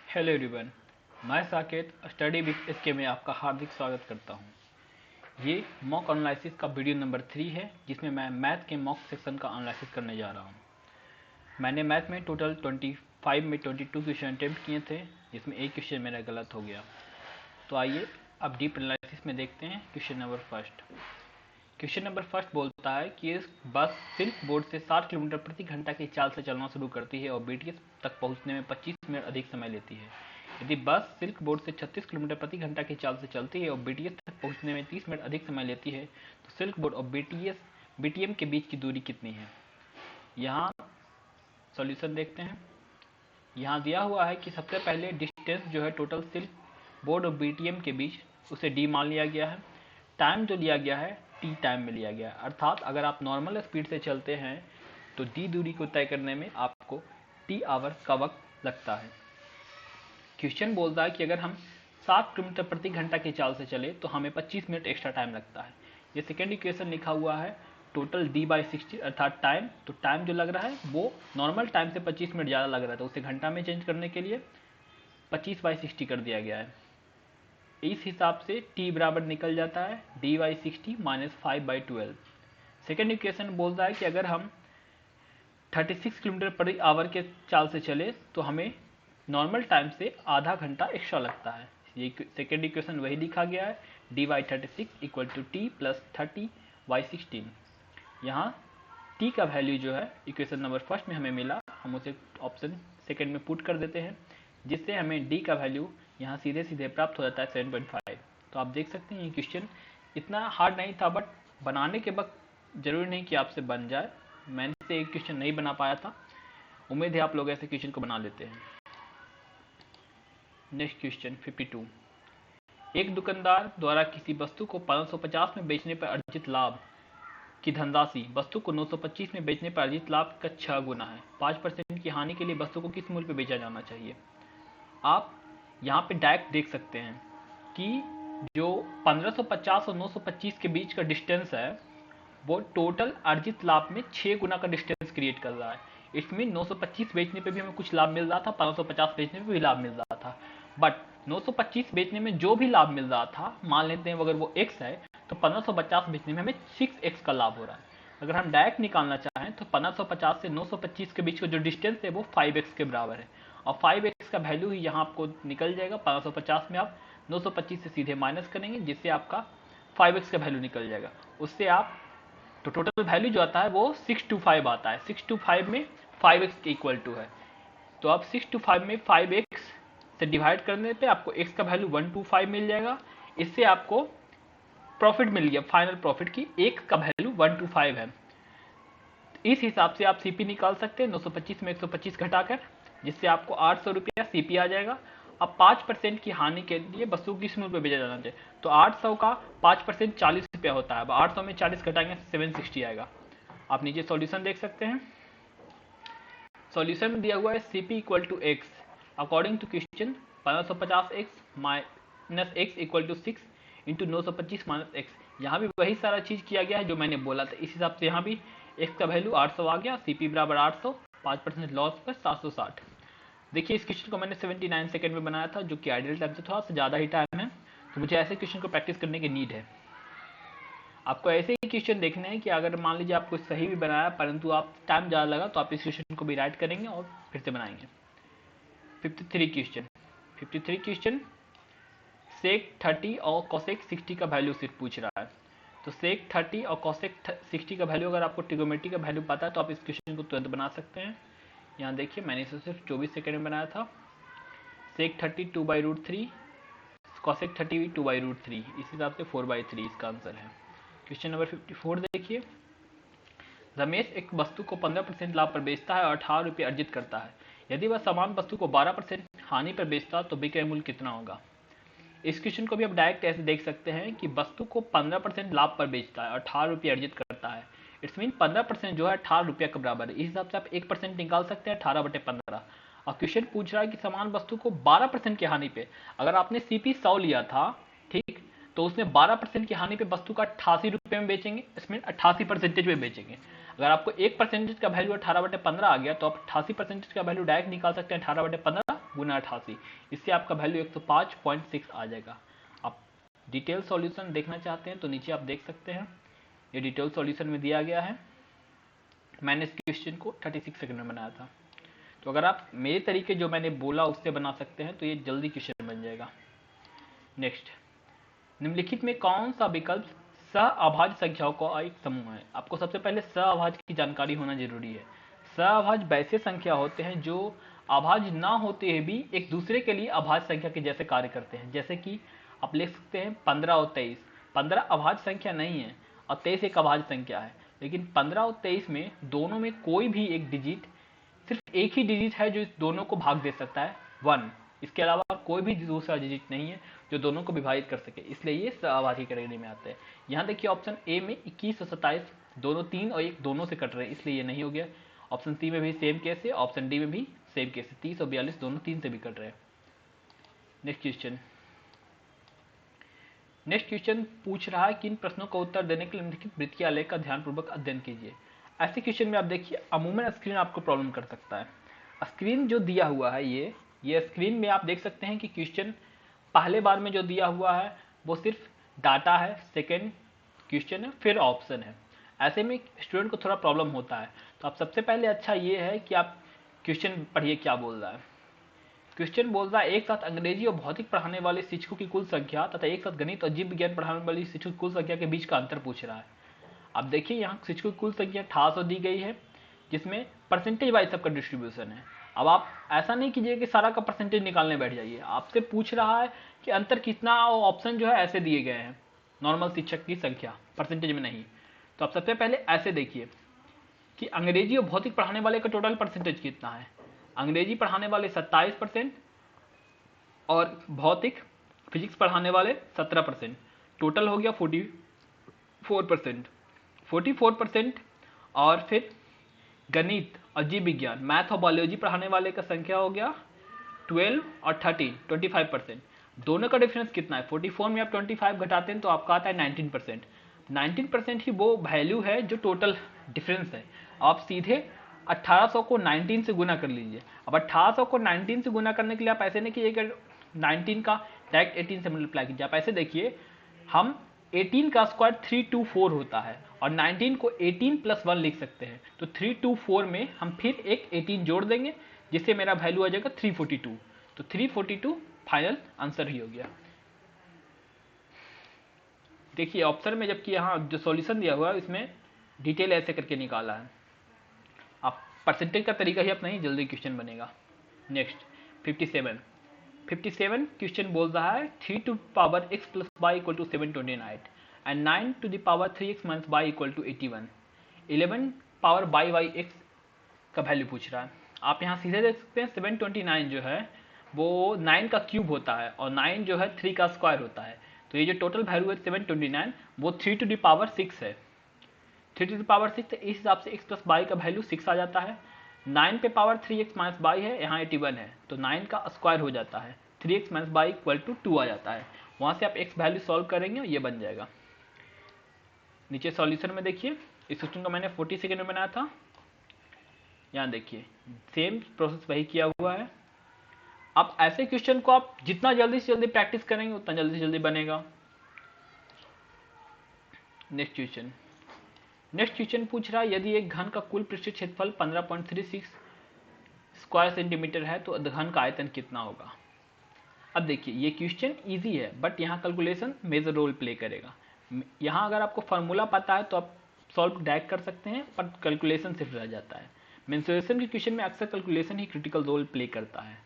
Hello everyone, मैं Saket study with SK में आपका हार्दिक स्वागत करता हूं। ये मॉक एनालिसिस का वीडियो नंबर 3 है जिसमें मैं मैथ के मॉक सेक्शन का एनालिसिस करने जा रहा हूं। मैंने मैथ में टोटल 25 में 22 क्वेश्चन अटेम्प्ट किए थे जिसमें एक क्वेश्चन मेरा गलत हो गया। तो आइए अब डीप एनालिसिस में देखते हैं। क्वेश्चन नंबर फर्स्ट बोलता है कि बस सिल्क बोर्ड से 60 किलोमीटर प्रति घंटा की चाल से चलना शुरू करती है और बीटीएस तक पहुंचने में 25 मिनट अधिक समय लेती है। यदि बस सिल्क बोर्ड से 36 किलोमीटर प्रति घंटा की चाल से चलती है और बीटीएस तक पहुंचने में 30 मिनट अधिक समय लेती है तो सिल्क बोर्ड और बीटीएम के बीच की दूरी कितनी है। यहाँ सॉल्यूशन देखते हैं। यहाँ दिया हुआ है कि सबसे पहले डिस्टेंस जो है टोटल सिल्क बोर्ड और बीटीएम के बीच उसे डी मान लिया गया है। टाइम जो लिया गया है टी टाइम में लिया गया है, अर्थात अगर आप नॉर्मल स्पीड से चलते हैं तो डी दूरी को तय करने में आपको टी आवर का वक्त लगता है। क्वेश्चन बोलता है कि अगर हम 60 किलोमीटर प्रति घंटा की चाल से चले तो हमें 25 मिनट एक्स्ट्रा टाइम लगता है। ये सेकेंड इक्वेशन लिखा हुआ है टोटल d/60 अर्थात टाइम। तो टाइम जो लग रहा है वो नॉर्मल टाइम से 25 मिनट ज़्यादा लग रहा है, तो उसे घंटा में चेंज करने के लिए 25/60 कर दिया गया है। इस हिसाब से t बराबर निकल जाता है d/60 माइनस 5/12। सेकेंड इक्वेशन बोलता है कि अगर हम 36 किलोमीटर पर आवर के चाल से चले तो हमें नॉर्मल टाइम से आधा घंटा एक्स्ट्रा लगता है। ये सेकेंड इक्वेशन वही लिखा गया है d/36 equal to T plus 30/16। यहाँ t का वैल्यू जो है इक्वेशन नंबर फर्स्ट में हमें मिला, हम उसे ऑप्शन सेकेंड में पुट कर देते हैं जिससे हमें d का वैल्यू यहाँ सीधे सीधे प्राप्त हो जाता है 7.5। तो आप देख सकते हैं ये क्वेश्चन इतना हार्ड नहीं था, बट बनाने के वक्त जरूरी नहीं कि आपसे बन जाए। मैंने से एक क्वेश्चन नहीं बना पाया था, उम्मीद है आप लोग ऐसे क्वेश्चन को बना लेते हैं। Next question 52। एक दुकानदार द्वारा किसी वस्तु को 550 में बेचने पर अर्जित लाभ की धनराशि वस्तु को 925 में बेचने पर अर्जित लाभ का 6 गुना है। 5% की हानि के लिए वस्तु को किस मूल्य पर बेचा जाना चाहिए। आप यहाँ पे डायरेक्ट देख सकते हैं कि जो 1550 और 925 के बीच का डिस्टेंस है वो टोटल अर्जित लाभ में 6 गुना का डिस्टेंस क्रिएट कर रहा है। इसमें 925 बेचने पे भी हमें कुछ लाभ मिल रहा था, 550 बेचने पे भी लाभ मिल रहा था, बट 925 बेचने में जो भी लाभ मिल रहा था, मान लेते हैं अगर वो x है तो 1550 बेचने में हमें 6x का लाभ हो रहा है। अगर हम डायरेक्ट निकालना चाहें तो 1550 से 925 के बीच का जो डिस्टेंस है वो 5x के बराबर है और 5x का वैल्यू ही यहाँ आपको निकल जाएगा। 550 में आप 925 से सीधे माइनस करेंगे जिससे आपका 5x का वैल्यू निकल जाएगा। उससे आप तो टोटल वैल्यू जो आता है वो 625 आता है। 625 में 5x के इक्वल टू है, तो आप 625 में 5x से डिवाइड करने पे आपको x का वैल्यू 125 मिल जाएगा। इससे आपको प्रॉफिट मिल गया, फाइनल प्रॉफिट की x का वैल्यू 125 है। इस हिसाब से आप सीपी निकाल सकते हैं 925 में 125 घटाकर, जिससे आपको 800 रुपया सीपी आ जाएगा। अब 5% की हानि के लिए वस्तु किस मूल्य पर बेचा जाना चाहिए, तो 800 का 5% 40 रुपया होता है। अब 800 में 40 घटाएंगे 760 आएगा। आप नीचे सॉल्यूशन देख सकते हैं। सॉल्यूशन में दिया हुआ है CP equal to x according to question 550x minus x equal to 6 into 925 minus x. यहाँ भी वही सारा चीज किया गया है जो मैंने बोला था। इस हिसाब से यहाँ भी x का वैल्यू 800 आ गया, सीपी बराबर 800, 5% लॉस पर 760। देखिए इस क्वेश्चन को मैंने 79 सेकंड में बनाया था, जो कि आइडियल टाइम से थोड़ा सा ज़्यादा ही टाइम है, तो मुझे ऐसे क्वेश्चन को प्रैक्टिस करने की नीड है। आपको ऐसे ही क्वेश्चन देखने हैं कि अगर मान लीजिए आपको सही भी बनाया परंतु आप टाइम ज़्यादा लगा तो आप इस क्वेश्चन को भी राइट करेंगे और फिर से बनाएंगे। 53 क्वेश्चन सेक 30 और कोसेक 60 का वैल्यू सिर्फ पूछ रहा है। तो सेक 30 और कोसेक 60 का वैल्यू अगर आपको ट्रिगोनोमेट्री का वैल्यू पता है तो आप इस क्वेश्चन को तुरंत बना सकते हैं। यहाँ देखिए मैंने इसे सिर्फ 24 सेकंड में बनाया था। सेक 30 2/√3, कोसेक 30 2/√3, इस हिसाब से 4/3 इसका आंसर है। क्वेश्चन नंबर 54 देखिए। रमेश एक वस्तु को 15% लाभ पर बेचता है और 18 रुपये अर्जित करता है। यदि वह समान वस्तु को 12% हानि पर बेचता तो विक्रय मूल्य कितना होगा। इस क्वेश्चन को भी आप डायरेक्ट ऐसे देख सकते हैं कि वस्तु को 15% लाभ पर बेचता है और 18 रुपये अर्जित करता है। इट्स मीन 15% जो है 18 रुपये के बराबर है। इस हिसाब से आप 1% निकाल सकते हैं 18/15। और क्वेश्चन पूछ रहा है कि समान वस्तु को 12% की हानि पे, अगर आपने सीपी 100 लिया था, ठीक, तो उसमें 12% की हानि पे वस्तु का 88 रुपये में बेचेंगे, इसमें 88% में बेचेंगे। अगर आपको 1% का वैल्यू 18/15 आ गया तो आप 88% का वैल्यू डायरेक्ट निकाल सकते हैं 18/15 गुना 88, इससे आपका वैल्यू 105.6 आ जाएगा। आप डिटेल सॉल्यूशन देखना चाहते हैं तो नीचे आप देख सकते हैं, ये डिटेल सॉल्यूशन में दिया गया है। मैंने इस क्वेश्चन को 36 सेकंड में बनाया था, तो अगर आप मेरे तरीके जो मैंने बोला उससे बना सकते हैं तो ये जल्दी क्वेश्चन बन जाएगा। नेक्स्ट, निम्नलिखित में कौन सा विकल्प सहअभाज्य संख्याओं का एक समूह है? आपको सबसे पहले सहअभाज्य की जानकारी होना जरूरी है। सहअभाज्य वैसे संख्या होते हैं जो अभाज्य ना होते हुए भी एक दूसरे के लिए अभाज्य संख्या के जैसे कार्य करते हैं। जैसे कि आप लिख सकते हैं 15 और 23। 15 अभाज्य संख्या नहीं है और 23 एक अभाज्य संख्या है, लेकिन 15 और 23 में दोनों में कोई भी एक डिजिट, सिर्फ एक ही डिजिट है जो इस दोनों को भाग दे सकता है, 1। इसके अलावा कोई भी दूसरा डिजिट नहीं है जो दोनों को विभाजित कर सके, इसलिए ये सहअभाज्य कैटेगरी में आते हैं। यहाँ देखिए ऑप्शन ए में 21 और 27 दोनों 3 और 1 दोनों से कट रहे हैं, इसलिए ये नहीं हो गया। ऑप्शन सी में भी सेम केस है, ऑप्शन डी में भी सेम केस है, 30 और 42 दोनों 3 से भी कट रहे हैं। नेक्स्ट क्वेश्चन पूछ रहा है कि इन प्रश्नों का उत्तर देने के लिए निम्नलिखित वृत्तीय आलेख का ध्यानपूर्वक अध्ययन कीजिए। ऐसे क्वेश्चन में आप देखिए अमूमन स्क्रीन आपको प्रॉब्लम कर सकता है। स्क्रीन जो दिया हुआ है ये स्क्रीन में आप देख सकते हैं कि क्वेश्चन पहले बार में जो दिया हुआ है वो सिर्फ डाटा है, सेकेंड क्वेश्चन है, फिर ऑप्शन है। ऐसे में स्टूडेंट को थोड़ा प्रॉब्लम होता है, तो आप सबसे पहले अच्छा ये है कि आप क्वेश्चन पढ़िए क्या बोल रहा है। क्वेश्चन बोल रहा है एक साथ अंग्रेजी और भौतिक पढ़ाने वाले शिक्षकों की कुल संख्या तथा एक साथ गणित और जीव विज्ञान पढ़ाने वाली शिक्षकों की कुल संख्या के बीच का अंतर पूछ रहा है। अब देखिए यहाँ शिक्षकों की कुल संख्या 88 दी गई है, जिसमें परसेंटेज वाइज सबका डिस्ट्रीब्यूशन है। अब आप ऐसा नहीं कीजिए कि सारा का परसेंटेज निकालने बैठ जाइए, आपसे पूछ रहा है कि अंतर कितना, और ऑप्शन जो है ऐसे दिए गए हैं, नॉर्मल शिक्षक की संख्या परसेंटेज में नहीं। तो आप सबसे पहले ऐसे देखिए कि अंग्रेजी और भौतिक पढ़ाने वाले का टोटल परसेंटेज कितना है। अंग्रेजी पढ़ाने वाले 27% और भौतिक फिजिक्स पढ़ाने वाले 17%, टोटल हो गया 44%। 44% और फिर गणित और जीव विज्ञान, मैथ और बायोलॉजी पढ़ाने वाले का संख्या हो गया 12 और 13, 25%। दोनों का डिफरेंस कितना है? 44 में आप 25 घटाते हैं तो आपका आता है 19%। 19% ही वो वैल्यू है जो टोटल डिफरेंस है। आप सीधे 1800 को 19 से गुना कर लीजिए। अब 1800 को 19 से गुना करने के लिए आप ऐसे नहीं कीजिए 19 का डायरेक्ट 18 से मल्टीप्लाई कीजिए। आप ऐसे देखिए, हम 18 का स्क्वायर 324 होता है और 19 को 18 + 1 लिख सकते हैं। तो 324 में हम फिर एक 18 जोड़ देंगे, जिससे मेरा वैल्यू आ जाएगा 342। तो 342 फाइनल आंसर ही हो गया। देखिए ऑप्शन में, जबकि यहाँ जो सॉल्यूशन दिया हुआ है इसमें डिटेल ऐसे करके निकाला है। आप परसेंटेज का तरीका ही अपना ही, जल्दी क्वेश्चन बनेगा। नेक्स्ट 57 क्वेश्चन बोल रहा है 3 to the power x plus y equal to 729 and 9 to the power 3x minus y equal to 81। 11 power y x का वैल्यू पूछ रहा है। आप यहाँ सीधे देख सकते हैं 729 जो है वो 9 का क्यूब होता है और 9 जो है 3 का स्क्वायर होता है। तो ये जो टोटल वैल्यू है 729 वो 3 to the power 6 है। 3 to the power 6 इस हिसाब से x plus y का वैल्यू 6 आ जाता है। 9 पे पावर 3x माइनस y है, यहाँ 81 है, तो 9 का स्क्वायर हो जाता है, 3x minus y equal to 2 आ जाता है। वहाँ से आप x वैल्यू सॉल्व करेंगे और ये बन जाएगा। नीचे सॉल्यूशन में देखिए, इस क्वेश्चन को मैंने 40 सेकेंड में बनाया था। यहाँ देखिए सेम प्रोसेस वही किया हुआ है। अब ऐसे क्वेश्चन को आप जितना जल्दी से जल्दी प्रैक्टिस करेंगे उतना जल्दी से जल्दी बनेगा। नेक्स्ट क्वेश्चन पूछ रहा है यदि एक घन का कुल पृष्ठीय क्षेत्रफल 15.36 स्क्वायर सेंटीमीटर है तो घन का आयतन कितना होगा। अब देखिए ये क्वेश्चन इजी है, बट यहाँ कैलकुलेशन मेजर रोल प्ले करेगा। यहाँ अगर आपको फार्मूला पता है तो आप सॉल्व डायरेक्ट कर सकते हैं, पर कैलकुलेशन सिर्फ रह जाता है। मेंसुरेशन के क्वेश्चन में अक्सर कैलकुलेशन ही क्रिटिकल रोल प्ले करता है।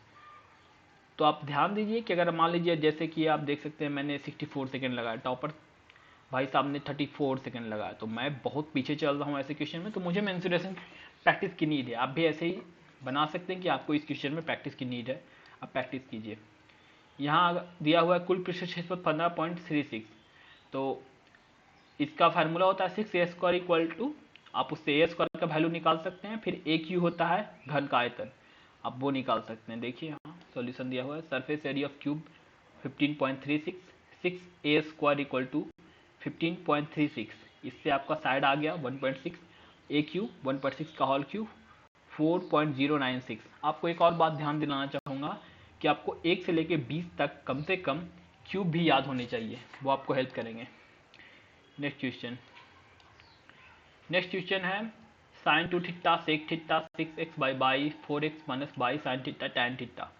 तो आप ध्यान दीजिए कि अगर मान लीजिए जैसे कि आप देख सकते हैं मैंने 64 सेकेंड लगाया, टॉपर भाई साहब ने 34 सेकंड लगाया, तो मैं बहुत पीछे चल रहा हूँ ऐसे क्वेश्चन में, तो मुझे मेंसुरेशन प्रैक्टिस की नीड है। आप भी ऐसे ही बना सकते हैं कि आपको इस क्वेश्चन में प्रैक्टिस की नीड है, आप प्रैक्टिस कीजिए। यहाँ दिया हुआ है कुल पृष्ठीय क्षेत्रफल 15.36, तो इसका फार्मूला होता है 6a² इक्वल टू, आप उससे a² का वैल्यू निकाल सकते हैं, फिर AQ होता है घन का आयतन, आप वो निकाल सकते हैं। देखिए यहाँ सॉल्यूशन दिया हुआ है, surface area of cube 15.36, 6a² equal to 15.36, इससे आपका साइड आ गया 1.6, AQ 1.6 का होल क्यूब 4.096। आपको एक और बात ध्यान दिलाना चाहूँगा कि आपको 1 से लेके 20 तक कम से कम क्यूब भी याद होने चाहिए, वो आपको हेल्प करेंगे। नेक्स्ट क्वेश्चन है sine 2 theta sec theta 6x by y 4x minus y sine theta tan theta.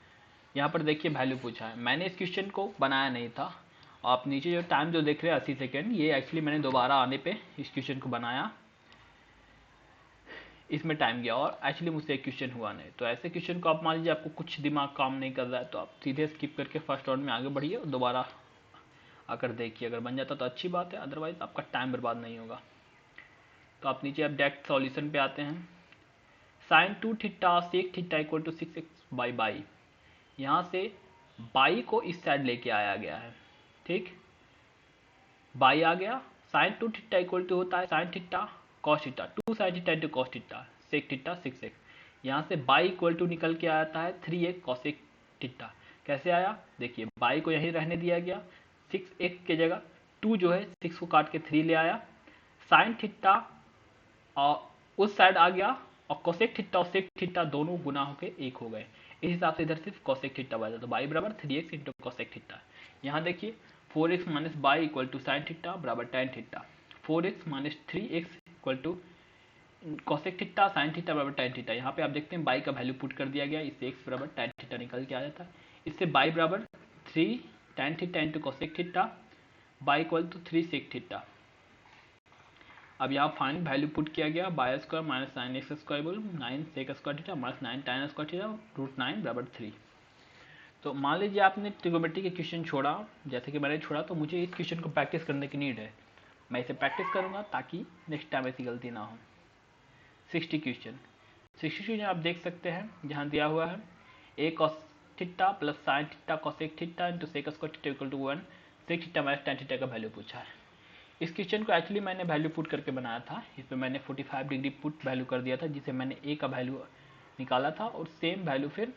यहाँ पर देखिए वैल्यू पूछा है। मैंने इस क्वेश्चन को बनाया नहीं था। आप नीचे जो टाइम जो देख रहे हैं 80 सेकेंड, ये एक्चुअली मैंने दोबारा आने पे इस क्वेश्चन को बनाया, इसमें टाइम गया और एक्चुअली मुझसे एक क्वेश्चन हुआ नहीं। तो ऐसे क्वेश्चन को आप मान लीजिए आपको कुछ दिमाग काम नहीं कर रहा है तो आप सीधे स्किप करके फर्स्ट राउंड में आगे बढ़िए और दोबारा आकर देखिए। अगर बन जाता तो अच्छी बात है, अदरवाइज आपका टाइम बर्बाद नहीं होगा। तो आप नीचे अब डायरेक्ट सॉल्यूशन पे आते हैं। Sine 2 theta sec theta equal to 6x by by. यहाँ से बाई को इस साइड लेके आया गया है, ठीक, बाई आ गया। साइन 2 थीटा इक्वल टू होता है sine theta cos theta, 2 sine theta into cos theta, sec theta 6x। यहाँ से बाई इक्वल टू निकल के आता है 3x कॉसेक थीटा। कैसे आया देखिए, बाई को यहीं रहने दिया गया, 6x के जगह 2 जो है 6 को काट के 3 ले आया, साइन थीटा और उस साइड आ गया और कोसेक थीटा और सेक थीटा दोनों गुना होके 1 हो गए। इस हिसाब से इधर सिर्फ कोसेक थीटा बचा, तो बाई बराबर 3x इंटू कोसेक थीटा। यहाँ देखिए 4x minus by equal to sine theta बराबर tan theta, 4x minus 3x equal to cosec theta sine theta बराबर टैन थीटा। यहाँ पे आप देखते हैं बाई का वैल्यू पुट कर दिया गया, इससे x बराबर टैन थीटा निकल के आ जाता है। इससे बाई बराबर 3 tan theta into cosec theta, y equal to 3 sec theta. अब यहाँ फाइनल वैल्यू पुट किया गया, y square minus sine x square बोल 9 sec square theta minus 9 tan square theta root 9 बराबर 3। तो मान लीजिए आपने ट्रिगोनोमेट्री के क्वेश्चन छोड़ा, जैसे कि मैंने छोड़ा, तो मुझे इस क्वेश्चन को प्रैक्टिस करने की नीड है। मैं इसे प्रैक्टिस करूंगा ताकि नेक्स्ट टाइम ऐसी गलती ना हो। 60 क्वेश्चन आप देख सकते हैं, जहाँ दिया हुआ है A cos theta plus sine theta cosec theta into sec square theta equal to 1, sec theta minus tan theta का वैल्यू पूछा है। इस क्वेश्चन को एक्चुअली मैंने वैल्यू पुट करके बनाया था, इसमें मैंने 45 डिग्री पुट वैल्यू कर दिया था, जिसे मैंने ए का वैल्यू निकाला था और सेम वैल्यू फिर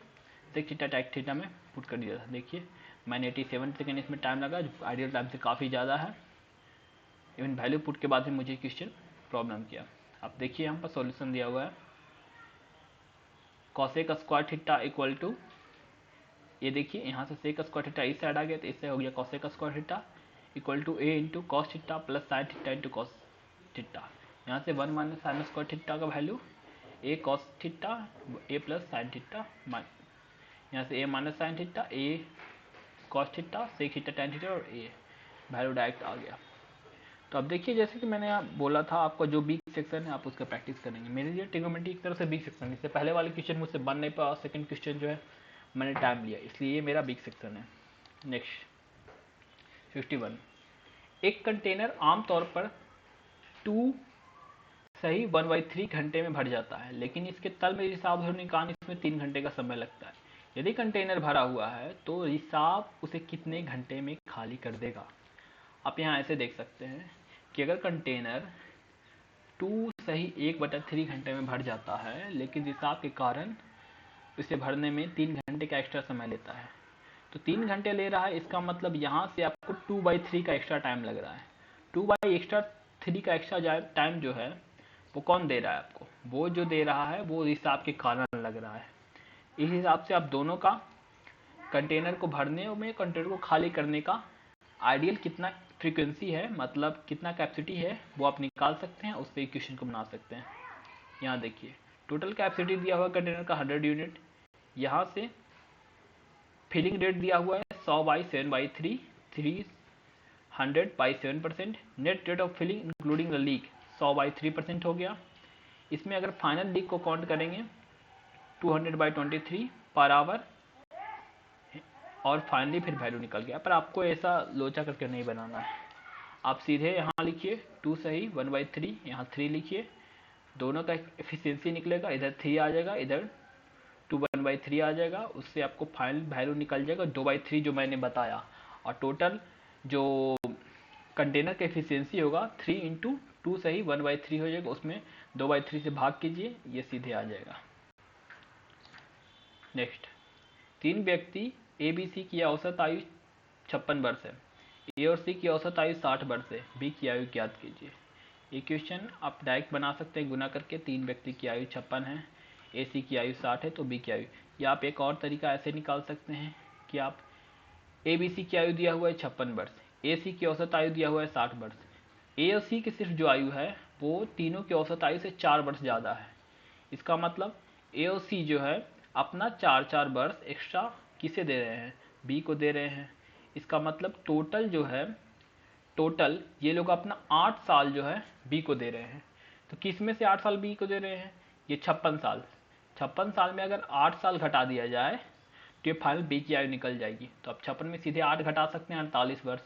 सेक थीटा टैक थीटा में पुट कर दिया था। देखिए मैंने 87 सेकेंड इसमें टाइम लगा, जो आइडियल टाइम से काफ़ी ज़्यादा है। इवन वैल्यू पुट के बाद भी मुझे क्वेश्चन प्रॉब्लम किया। अब देखिए यहाँ पर सॉल्यूशन दिया हुआ है, cosec square theta equal to, ये देखिए यहाँ से सेक स्क्वायर थीटा इस साइड आ गया तो इससे हो गया cosec square theta equal to A into cos theta plus sine theta into cos theta. यहाँ से 1 माइनस साइन स्क्वायर थीटा का value A cos theta A plus sine theta, यहाँ से A minus sine theta A cos theta sec theta tan theta और ए value direct आ गया। तो अब देखिए जैसे कि मैंने बोला था, आपका जो वीक सेक्शन है आप उसका प्रैक्टिस करेंगे। मेरे लिए ट्रिगोनोमेट्री एक तरह से वीक सेक्शन है, इससे पहले वाले क्वेश्चन मुझसे बन नहीं पाया, सेकंड क्वेश्चन जो है मैंने टाइम लिया, इसलिए ये मेरा वीक सेक्शन है। नेक्स्ट 51, एक कंटेनर आमतौर पर 2 सही 1/3 घंटे में भर जाता है, लेकिन इसके तल में रिसाव होने के कारण इसमें 3 घंटे का समय लगता है। यदि कंटेनर भरा हुआ है तो रिसाव उसे कितने घंटे में खाली कर देगा। आप यहाँ ऐसे देख सकते हैं कि अगर कंटेनर 2 सही 1/3 घंटे में भर जाता है, लेकिन रिसाव के कारण इसे भरने में 3 घंटे का एक्स्ट्रा समय लेता है, तो 3 घंटे ले रहा है, इसका मतलब यहाँ से आपको 2/3 का एक्स्ट्रा टाइम लग रहा है। 2/3 का एक्स्ट्रा टाइम जो है वो कौन दे रहा है आपको, वो जो दे रहा है वो रिसाव के कारण लग रहा है। इस हिसाब से आप दोनों का कंटेनर को भरने में कंटेनर को खाली करने का आइडियल कितना फ्रीक्वेंसी है, मतलब कितना कैपेसिटी है, वो आप निकाल सकते हैं, उस पर इक्वेशन को बना सकते हैं। यहाँ देखिए टोटल कैपेसिटी दिया हुआ कंटेनर का 100 यूनिट, यहाँ से फिलिंग रेट दिया हुआ है 100/7/3, 300/7%। Net rate of filling including the leak 100/3% हो गया। इसमें अगर फाइनल लीक को काउंट करेंगे 200/23 पर आवर, और फाइनली फिर वैल्यू निकल गया। पर आपको ऐसा लोचा करके नहीं बनाना है, आप सीधे यहाँ लिखिए 2 सही 1/3, यहाँ 3 लिखिए, दोनों का एफिशिएंसी निकलेगा, इधर 3 आ जाएगा, इधर 2 1/3 आ जाएगा, उससे आपको फाइनल वैल्यू निकल जाएगा 2/3 जो मैंने बताया। और टोटल जो कंटेनर का एफिशिएंसी होगा 3 × 2 सही 1/3 हो जाएगा, उसमें 2/3 से भाग कीजिए, ये सीधे आ जाएगा। नेक्स्ट, 3 व्यक्ति ए बी सी की औसत आयु 56 वर्ष है, ए और सी की औसत आयु 60 वर्ष है, बी की आयु ज्ञात कीजिए। ये क्वेश्चन आप डायरेक्ट बना सकते हैं गुना करके, 3 व्यक्ति की आयु 56 है, ए सी की आयु 60 है, तो बी की आयु या आप एक और तरीका ऐसे निकाल सकते हैं कि आप ABC की आयु दिया हुआ है 56 वर्ष, AC की औसत आयु दिया हुआ है 60 वर्ष, A और C की सिर्फ जो आयु है वो तीनों की औसत आयु से 4 वर्ष ज़्यादा है। इसका मतलब A और C जो है अपना 4-4 वर्ष एक्स्ट्रा किसे दे रहे हैं, B को दे रहे हैं। इसका मतलब टोटल ये लोग अपना 8 साल जो है B को दे रहे हैं। तो किस में से 8 साल B को दे रहे हैं, ये 56 साल। 56 साल में अगर 8 साल घटा दिया जाए तो ये फाइनल B की आयु निकल जाएगी। तो आप 56 में सीधे 8 घटा सकते हैं, 48 वर्ष।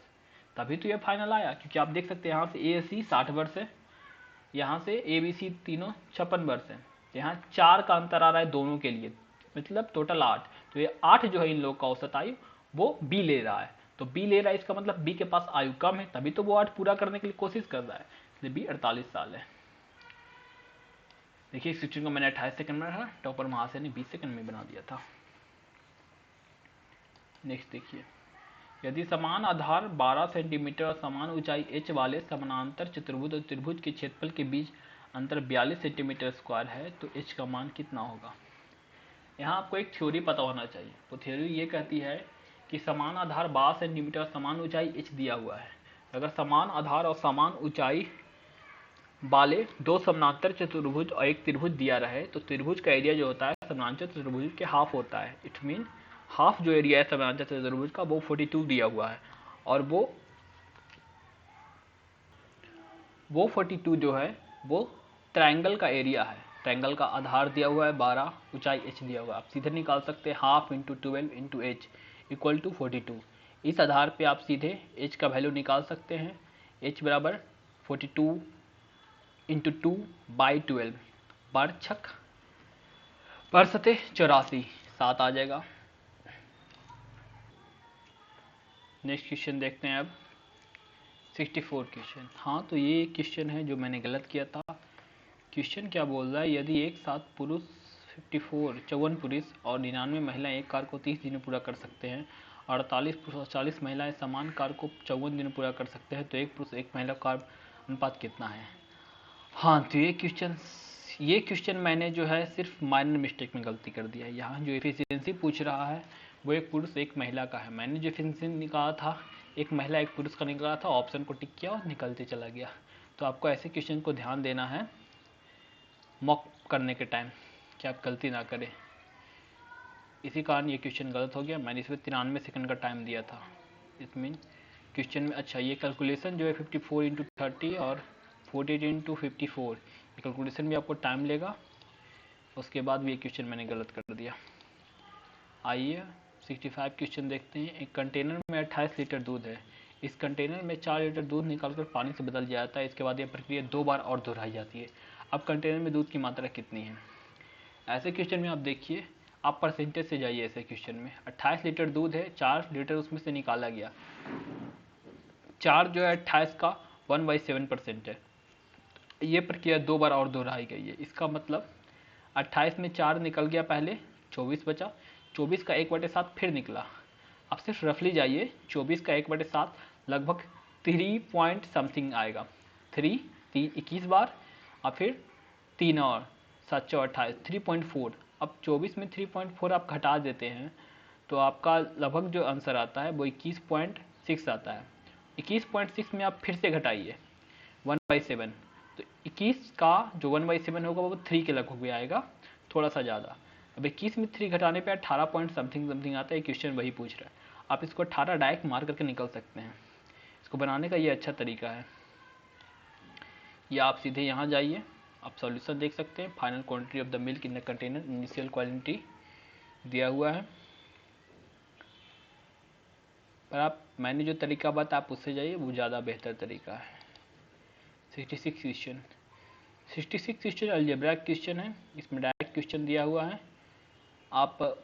तभी तो ये फाइनल आया, क्योंकि आप देख सकते हैं यहाँ से A C 60 वर्ष है, यहाँ से ABC तीनों 56 वर्ष है। यहाँ 4 का अंतर आ रहा है दोनों के लिए, मतलब टोटल 8। तो ये 8 जो है इन लोग का औसत आयु वो B ले रहा है। तो B ले रहा है, इसका मतलब B के पास आयु कम है, तभी तो वो 8 पूरा करने के लिए कोशिश कर रहा है, इसलिए B 48 साल है। देखिए इस क्वेश्चन को मैंने 28 सेकंड में रखा, टॉपर महाशय ने 20 सेकंड में बना दिया था। नेक्स्ट देखिए, यदि समान आधार 12 सेंटीमीटर और समान ऊंचाई h वाले समानांतर चतुर्भुज और त्रिभुज के क्षेत्रफल के बीच अंतर 42 सेंटीमीटर स्क्वायर है तो h का मान कितना होगा। यहाँ आपको एक थ्योरी पता होना चाहिए। वो थ्योरी ये कहती है कि समान आधार 12 सेंटीमीटर और समान ऊंचाई h दिया हुआ है। अगर समान आधार और समान ऊंचाई वाले दो समानांतर चतुर्भुज और एक त्रिभुज दिया रहे तो त्रिभुज का एरिया जो होता है समानांतर चतुर्भुज के हाफ होता है। इट मीन हाफ जो एरिया है समानांतर चतुर्भुज का वो 42 दिया हुआ है, और वो 42 जो है वो ट्रायंगल का एरिया है। ट्रायंगल का आधार दिया हुआ है 12, ऊंचाई h दिया हुआ है। आप सीधे निकाल सकते हैं half into 12 into h equal to 42। इस आधार पे आप सीधे h का वैल्यू निकाल सकते हैं। h बराबर 42 इंटू 2 बाई 12, 84 7 आ जाएगा। नेक्स्ट क्वेश्चन देखते हैं अब 64 क्वेश्चन। हाँ, तो ये क्वेश्चन है जो मैंने गलत किया था। क्वेश्चन क्या बोल रहा है, यदि एक साथ पुरुष 54 पुरुष और 99 महिलाएं एक कार्य को 30 दिन में पूरा कर सकते हैं, 48 पुरुष और 40 महिलाएं समान कार्य को 54 दिन में पूरा कर सकते हैं, तो एक पुरुष एक महिला का अनुपात कितना है। हाँ, तो ये क्वेश्चन मैंने जो है सिर्फ माइनर मिस्टेक में गलती कर दिया है। यहाँ जो एफिशिएंसी पूछ रहा है वो एक पुरुष एक महिला का है। मैंने जो एफिशिएंसी निकाला था एक महिला एक पुरुष का निकाला था, ऑप्शन को टिक किया और निकलते चला गया। तो आपको ऐसे क्वेश्चन को ध्यान देना है मॉक करने के टाइम कि आप गलती ना करें। इसी कारण ये क्वेश्चन गलत हो गया। मैंने इसमें 93 सेकंड का टाइम दिया था। इट मीन क्वेश्चन में अच्छा ये कैलकुलेशन जो है 54 इंटू 30 और 48 इंटू 54, ये कैलकुलेशन भी आपको टाइम लेगा। उसके बाद भी ये क्वेश्चन मैंने गलत कर दिया। आइए 65 क्वेश्चन देखते हैं। एक कंटेनर में 28 लीटर दूध है। इस कंटेनर में 4 लीटर दूध निकालकर पानी से बदल जाता है। इसके बाद यह प्रक्रिया 2 बार और दोहराई जाती है। अब कंटेनर में दूध की मात्रा कितनी है। ऐसे क्वेश्चन में आप देखिए, आप परसेंटेज से जाइए। ऐसे क्वेश्चन में 28 लीटर दूध है, 4 लीटर उसमें से निकाला गया। 4 जो है 28 का 1/7% है। ये प्रक्रिया 2 बार और दोहराई गई है। इसका मतलब 28 में 4 निकल गया पहले, 24 बचा। 24 का 1/7 फिर निकला। अब सिर्फ रफली जाइए, 24 का 1/7 लगभग 3 पॉइंट समथिंग आएगा। 21 बार और फिर 3 और 7 28 3.4। अब 24 में 3.4 आप घटा देते हैं तो आपका लगभग जो आंसर आता है वो 21.6 आता है। 21.6 में आप फिर से घटाइए 1/7, तो 21 का जो 1/7 होगा वो 3 के लगभग भी आएगा, थोड़ा सा ज़्यादा। अब 21 में 3 घटाने पे 18 पॉइंट समथिंग आता है। क्वेश्चन वही पूछ रहा है। आप इसको 18 डायरेक्ट मार करके निकल सकते हैं। इसको बनाने का ये अच्छा तरीका है। या आप सीधे यहाँ जाइए, आप सॉल्यूशन देख सकते हैं। Final quantity of the milk in the container, initial quantity दिया हुआ है। पर मैंने जो तरीका बताया आप उससे जाइए, वो ज़्यादा बेहतर तरीका है। 66 क्वेश्चन अलजेब्रा क्वेश्चन है। इसमें डायरेक्ट क्वेश्चन दिया हुआ है। आप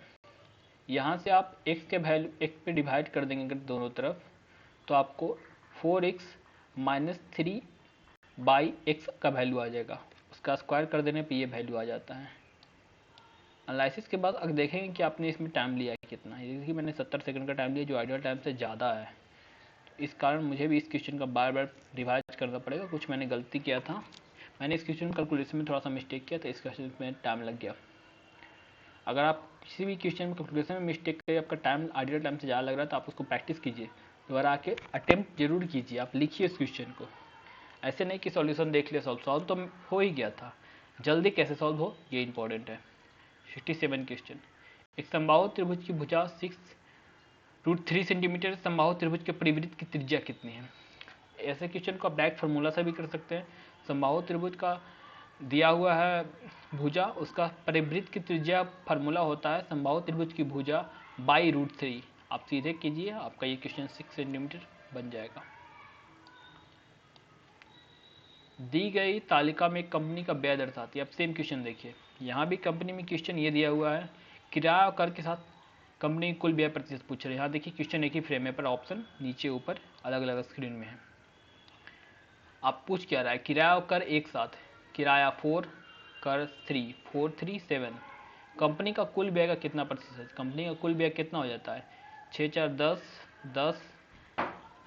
यहाँ से आप x के वैल्यू x पे डिवाइड कर देंगे अगर दोनों तरफ, तो आपको 4x - 3 बाई x का वैल्यू आ जाएगा। उसका स्क्वायर कर देने पे ये वैल्यू आ जाता है। एनालिसिस के बाद अगर देखेंगे कि आपने इसमें टाइम लिया है कितना। ये देखिए मैंने 70 सेकंड का टाइम लिया, जो आइडियल टाइम से ज़्यादा है। तो इस कारण मुझे भी इस क्वेश्चन का बार बार रिवाइज करना पड़ेगा। कुछ मैंने गलती किया था, मैंने इस क्वेश्चन कैलकुलेशन में थोड़ा सा मिस्टेक किया था, इस क्वेश्चन में टाइम लग गया। अगर आप किसी भी क्वेश्चन में कैलकुलेशन में मिस्टेक करें, आपका टाइम आइडियल टाइम से ज़्यादा लग रहा है, तो आप उसको प्रैक्टिस कीजिए, दोबारा आके अटेम्प्ट जरूर कीजिए, आप लिखिए उस क्वेश्चन को। ऐसे नहीं कि सॉल्यूशन देख लिया, सॉल्व तो हो ही गया था, जल्दी कैसे सॉल्व हो ये इंपॉर्टेंट है। 67 क्वेश्चन, एक समबाहु त्रिभुज की भुजा 6√3 सेंटीमीटर, समबाहु त्रिभुज के परिवृत्त की त्रिज्या कितनी है। ऐसे क्वेश्चन को आप डायरेक्ट फार्मूला से भी कर सकते हैं। समबाहु त्रिभुज का दिया हुआ है भुजा, उसका परिवृत्त की त्रिज्या फार्मूला होता है समबाहु त्रिभुज की भुजा /√3। आप सीधे कीजिए, आपका ये क्वेश्चन 6 सेंटीमीटर बन जाएगा। दी गई तालिका में कंपनी का व्यय दर्शाती है। अब सेम क्वेश्चन देखिए, यहाँ भी कंपनी में क्वेश्चन ये दिया हुआ है, किराया और कर के साथ कंपनी कुल व्यय प्रतिशत पूछ रहे हैं। यहाँ देखिए क्वेश्चन एक ही फ्रेम है, पर ऑप्शन नीचे ऊपर अलग अलग स्क्रीन में है। आप पूछ क्या रहा है, किराया और कर एक साथ, किराया 4, कर 3, 4 3 7, कंपनी का कुल व्यय का कितना प्रतिशत, कंपनी का कुल व्यय कितना हो जाता है, 6 4 10, 10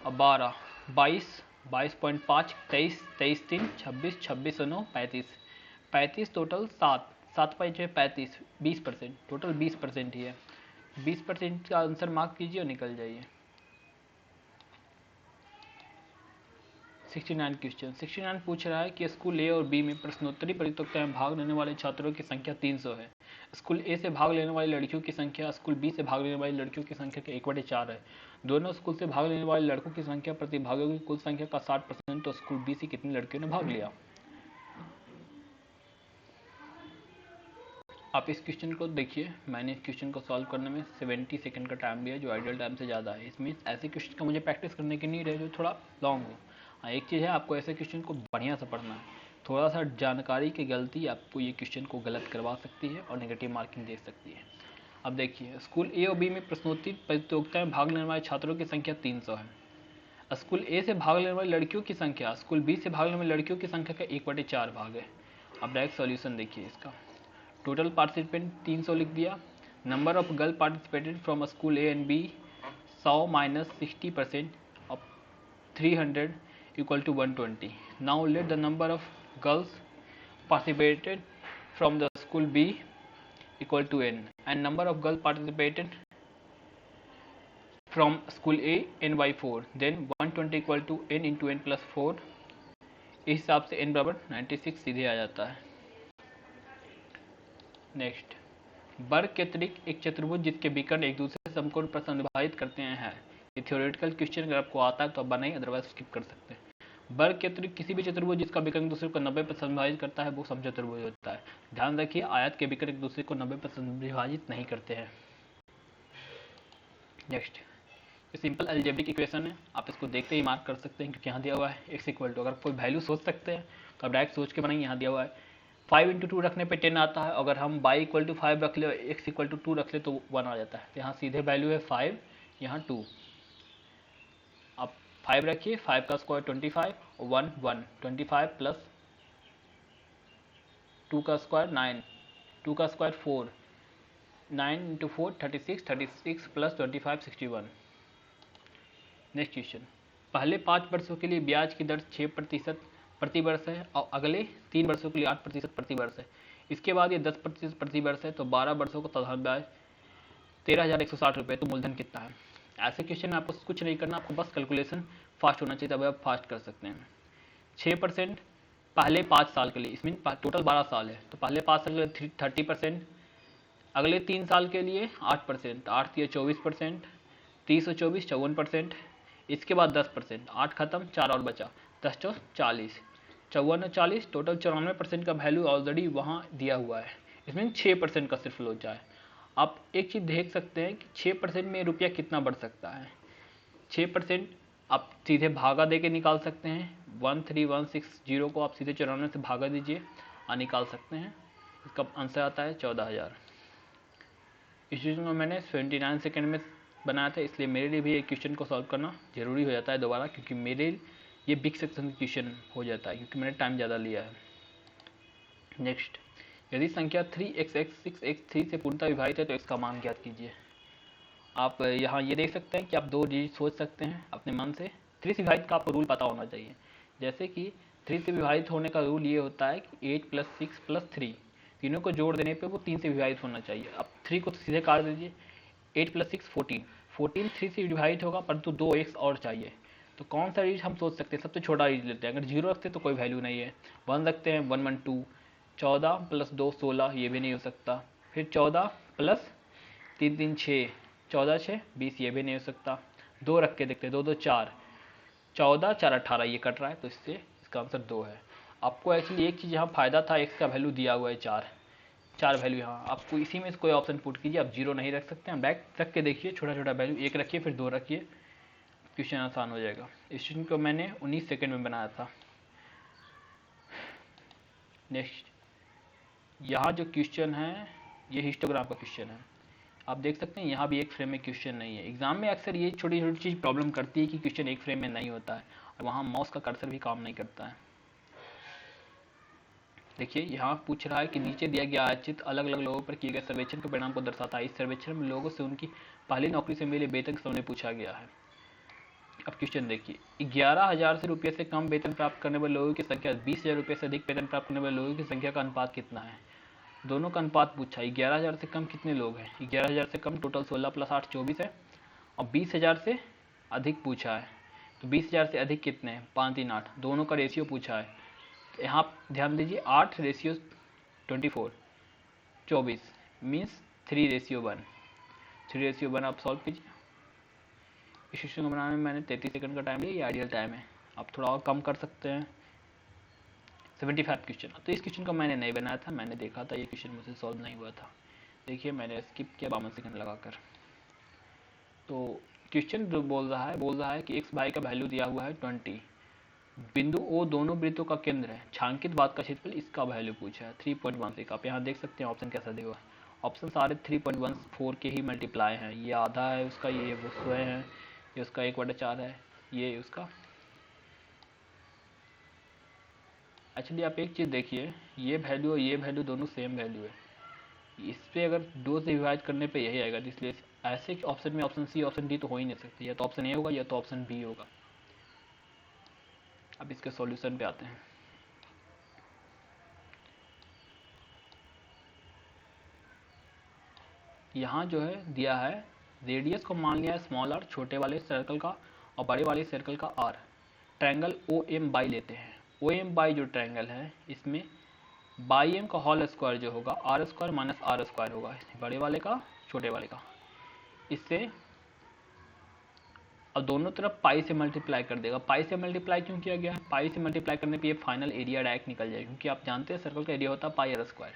और 12, 22, 22.5, 23, 23 3, 26, 26 9, 35, 35 टोटल 7, 7 5 6 35, 20%, टोटल 20% ही है। 20% का आंसर मार्क कीजिए और निकल जाइए। 69 क्वेश्चन, 69 पूछ रहा है कि स्कूल ए और बी में प्रश्नोत्तरी प्रतियोगिता में भाग लेने वाले छात्रों की संख्या 300 है। स्कूल ए से भाग लेने वाली लड़कियों की संख्या स्कूल बी से भाग लेने वाली लड़कियों की संख्या के 1/4 है। दोनों स्कूल से भाग लेने वाले लड़कों की संख्या प्रतिभागियों की कुल संख्या का 60%, तो स्कूल बी से कितनी लड़कियों ने भाग लिया। आप इस क्वेश्चन को देखिए, मैंने इस क्वेश्चन को सॉल्व करने में 70 सेकंड का टाइम लिया, जो आइडियल टाइम से ज़्यादा है। इसमें ऐसे क्वेश्चन का मुझे प्रैक्टिस करने की नीड है जो थोड़ा लॉन्ग हो। हाँ, एक चीज़ है, आपको ऐसे क्वेश्चन को बढ़िया से पढ़ना है। थोड़ा सा जानकारी की गलती आपको ये क्वेश्चन को गलत करवा सकती है और नेगेटिव मार्किंग दे सकती है। अब देखिए, स्कूल ए और बी में प्रश्नोत्तरी प्रतियोगिता में भाग लेने वाले छात्रों की संख्या 300 है। स्कूल ए से भाग लेने वाली लड़कियों की संख्या स्कूल बी से भाग लेने वाली लड़कियों की संख्या का 1/4 भाग है। अब डायरेक्ट सॉल्यूशन देखिए इसका। टोटल पार्टिसिपेंट 300 लिख दिया। Number of girl participated from school A and B 100 minus 60% of 300 equal to 120। Now let the number of girls participated from the school B equal to n and number of girls participated from school A n by 4, then 120 equal to n into n plus 4। इस हिसाब से n बराबर 96 सीधे आ जाता है। Next, वर्ग के अतिरिक्त एक चतुर्भुज जिसके विकर्ण एक दूसरे से समकोण पर संविभाजित करते हैं। ये थ्योरेटिकल क्वेश्चन अगर आपको आता है तो आप बनाइए, अदरवाइज स्किप कर सकते हैं। वर्ग के अतिरिक्त किसी भी चतुर्भुज जिसका विकर्ण एक दूसरे को 90 पर संविभाजित करता है वो समचतुर्भुज होता है। ध्यान रखिए, आयत के विकर्ण एक दूसरे को 90 पर संविभाजित नहीं करते हैं। नेक्स्ट, सिंपल अलजेब्रिक इक्वेशन है, आप इसको देखते ही मार्क कर सकते हैं क्योंकि यहाँ दिया हुआ है x इक्वल टू, अगर कोई वैल्यू सोच सकते हैं तो आप डायरेक्ट सोच के बनाएंगे। यहाँ दिया हुआ है 5 × 2 रखने पे 10 आता है, अगर हम y इक्वल टू 5 रख ले और x इक्वल टू 2 रख ले तो 1 आ जाता है। तो यहाँ सीधे वैल्यू है 5, यहाँ 2। आप 5 रखिए, 5 का स्क्वायर 25 और 1 1, 25 प्लस 2 का स्क्वायर 9, 2 का स्क्वायर 4, 9 × 4 36, 36 प्लस 25 61। नेक्स्ट क्वेश्चन, पहले 5 वर्षों के लिए ब्याज की दर 6% प्रति वर्ष है और अगले 3 वर्षों के लिए 8% प्रति वर्ष है। इसके बाद ये 10% प्रति वर्ष है, तो 12 वर्षों का साधारण ब्याज 13,160 रुपये, तो मूलधन कितना है। ऐसे क्वेश्चन में आपको कुछ नहीं करना, आपको बस कैलकुलेशन फास्ट होना चाहिए, तब आप फास्ट कर सकते हैं। 6% पहले 5 साल के लिए, इसमें टोटल 12 साल है, तो पहले 5 साल के लिए 30%, अगले 3 साल के लिए 8%, 8 या 24%, 30 और 24 54%, इसके बाद 10%, 8 खत्म, 4 और बचा, 10 चौ 40, 54 और 40, टोटल 94% का वैल्यू ऑलरेडी वहाँ दिया हुआ है। इसमें 6% का सिर्फ लोचा है। आप एक चीज़ देख सकते हैं कि 6% में रुपया कितना बढ़ सकता है। 6% आप सीधे भागा दे के निकाल सकते हैं। 13160 को आप सीधे 94 से भागा दीजिए और निकाल सकते हैं। इसका आंसर आता है 14,000। इस क्वेश्चन को मैंने 79 सेकेंड में बनाया था, इसलिए मेरे लिए भी एक क्वेश्चन को सॉल्व करना जरूरी हो जाता है दोबारा, क्योंकि मेरे ये बिग सेक्शन क्वेश्चन हो जाता है क्योंकि मैंने टाइम ज़्यादा लिया है। नेक्स्ट, यदि संख्या 3x 6x3 से पूर्णतः विभाजित है तो इसका मान ज्ञात कीजिए। आप यहाँ ये देख सकते हैं कि आप 2 डिजिट सोच सकते हैं अपने मन से। 3 से विभाजित का आपको रूल पता होना चाहिए। जैसे कि 3 से विभाजित होने का रूल ये होता है कि 8 + 6 + 3, तीनों को जोड़ देने पे वो 3 से विभाजित होना चाहिए। अब 3 को तो सीधे काट दीजिए, 8 + 6 14, 14 3 से विभाजित होगा, परंतु 2 एक्स और चाहिए। तो कौन सा डिजिट हम सोच सकते हैं, सबसे छोटा डिजिट लेते हैं। अगर 0 रखते तो कोई वैल्यू नहीं है, 1 रखते हैं 1 1 2, 14 + 2 16, ये भी नहीं हो सकता। फिर 14 + 3 3 6, 14 6 20, ये भी नहीं हो सकता। 2 रख के देखते हैं, 2 2 4, 14 4 18, ये कट रहा है, तो इससे इसका आंसर 2 है। आपको एक्चुअली एक चीज़ यहाँ फायदा था, एक्स का वैल्यू दिया हुआ है 4 वैल्यू यहाँ, आपको इसी में से कोई ऑप्शन पुट कीजिए। आप 0 नहीं रख सकते हैं, बैक रख के देखिए, छोटा छोटा वैल्यू 1 रखिए, फिर 2 रखिए, क्वेश्चन आसान हो जाएगा। इस क्वेश्चन को मैंने 19 सेकंड में बनाया था। नेक्स्ट, यहाँ जो क्वेश्चन है ये हिस्टोग्राम का क्वेश्चन है। आप देख सकते हैं यहाँ भी एक फ्रेम में क्वेश्चन नहीं है। एग्जाम में अक्सर ये छोटी छोटी चीज़ प्रॉब्लम करती है कि क्वेश्चन एक फ्रेम में नहीं होता है, और वहाँ माउस का कर्सर भी काम नहीं करता है। देखिए यहाँ पूछ रहा है कि नीचे दिया गया चित्र अलग अलग लोगों पर किए गए सर्वेक्षण के परिणाम को दर्शाता है। इस सर्वेक्षण में लोगों से उनकी पहली नौकरी से मिले वेतन के सामने पूछा गया है। अब क्वेश्चन देखिए, 11,000 रुपये से कम वेतन प्राप्त करने वाले लोगों की संख्या 20,000 रुपये से अधिक वेतन प्राप्त करने वाले लोगों की संख्या का अनुपात कितना है। दोनों का अनुपात पूछा। 11,000 से कम कितने लोग हैं, 11,000 से कम टोटल 16 + 8 24 है, और 20,000 से अधिक पूछा है, तो 20,000 से अधिक कितने हैं, 5 3 8, दोनों का रेशियो पूछा है। तो यहाँ ध्यान दीजिए, 8 रेशियो 24 24 मीन्स 3:1, 3:1 आप सॉल्व कीजिए। इस क्वेश्चन को बनाने में मैंने 33 सेकंड का टाइम लिया, ये आइडियल टाइम है, आप थोड़ा और कम कर सकते हैं। 75 क्वेश्चन, तो इस क्वेश्चन को मैंने नहीं बनाया था, मैंने देखा था ये क्वेश्चन मुझसे सॉल्व नहीं हुआ था। देखिए मैंने स्किप किया 52 सेकंड लगाकर। तो क्वेश्चन जो बोल रहा है कि एक्स वाई का वैल्यू दिया हुआ है 20, बिंदु ओ दोनों वृत्तों का केंद्र है, छांकित बात का क्षेत्रफल, इसका वैल्यू पूछा है 3.16। आप यहाँ देख सकते हैं ऑप्शन कैसा देगा। ऑप्शन सारे 3.14 के ही मल्टीप्लाई हैं, ये आधा है उसका, ये वो स्वयं है, ये उसका 1/4 है, ये उसका। एक्चुअली आप एक चीज़ देखिए, ये वैल्यू और ये वैल्यू दोनों सेम वैल्यू है, इस पर अगर 2 से विभाजित करने पे यही आएगा, इसलिए ऐसे ऑप्शन में ऑप्शन सी ऑप्शन डी तो हो ही नहीं सकते, या तो ऑप्शन ए होगा या तो ऑप्शन बी होगा। अब इसके सॉल्यूशन पे आते हैं। यहाँ जो है दिया है, रेडियस को मान लिया है स्मॉल आर छोटे वाले सर्कल का, और बड़े वाले सर्कल का r. Triangle O M B लेते हैं। ओ एम बाई जो ट्रायंगल है, इसमें बाई एम का होल स्क्वायर जो होगा r square minus r square होगा, बड़े वाले का छोटे वाले का। इससे अब दोनों तरफ पाई से मल्टीप्लाई कर देगा। पाई से मल्टीप्लाई क्यों किया गया है, पाई से मल्टीप्लाई करने पे ये फाइनल एरिया डायरेक्ट निकल जाएगा, क्योंकि आप जानते हैं सर्कल का एरिया होता है पाई आर स्क्वायर।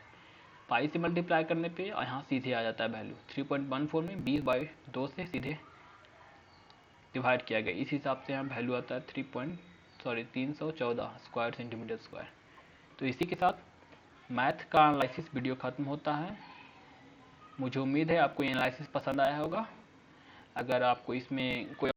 पाई से मल्टीप्लाई करने पे यहाँ सीधे आ जाता है वैल्यू 3.14 में 20/2 से सीधे डिवाइड किया गया, इस हिसाब से यहाँ वैल्यू आता है 314 स्क्वायर सेंटीमीटर स्क्वायर। तो इसी के साथ मैथ का एनालिसिस वीडियो ख़त्म होता है। मुझे उम्मीद है आपको ये एनालिसिस पसंद आया होगा। अगर आपको इसमें कोई